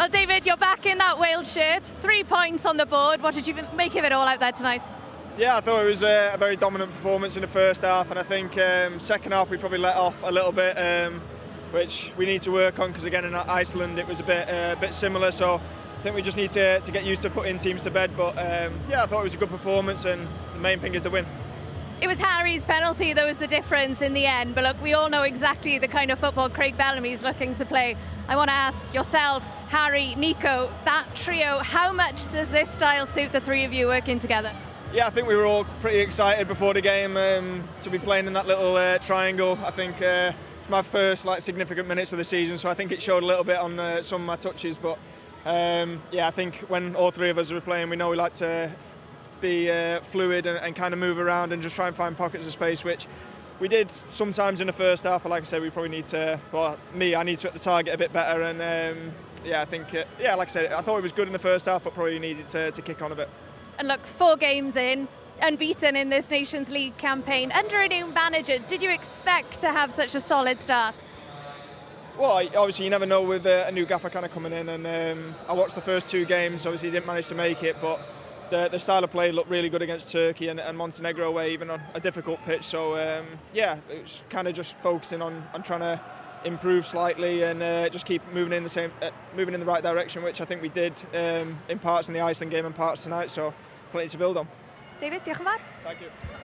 Well, David, you're back in that Wales shirt. 3 points on the board. What did you make of it all out there tonight? Yeah, I thought it was a very dominant performance in the first half, and I think second half we probably let off a little bit, which we need to work on because again in Iceland it was a bit similar. So I think we just need to get used to putting teams to bed. But yeah, I thought it was a good performance, and the main thing is the win. It was Harry's penalty that was the difference in the end. But look, we all know exactly the kind of football Craig Bellamy's looking to play. I want to ask yourself, Harry, Nico, that trio, how much does this style suit the three of you working together? Yeah, I think we were all pretty excited before the game to be playing in that little triangle. I think it's my first significant minutes of the season, so I think it showed a little bit on some of my touches. But yeah, I think when all three of us are playing, we know we like to be fluid and kind of move around and just try and find pockets of space, which we did sometimes in the first half. But like I said, we probably need to. Well, I need to hit the target a bit better. And yeah, I think yeah, like I said, I thought it was good in the first half, but probably needed to kick on a bit. And look, 4 games in, unbeaten in this Nations League campaign. Under a new manager, did you expect to have such a solid start? Well, obviously you never know with a new gaffer kind of coming in, and I watched the first 2 games. Obviously, he didn't manage to make it, but the style of play looked really good against Turkey and Montenegro away, even on a difficult pitch. So yeah, it was kind of just focusing on trying to improve slightly and just keep moving in the right direction, which I think we did in parts in the Iceland game and parts tonight. So plenty to build on. David, diolch yn fawr. Thank you.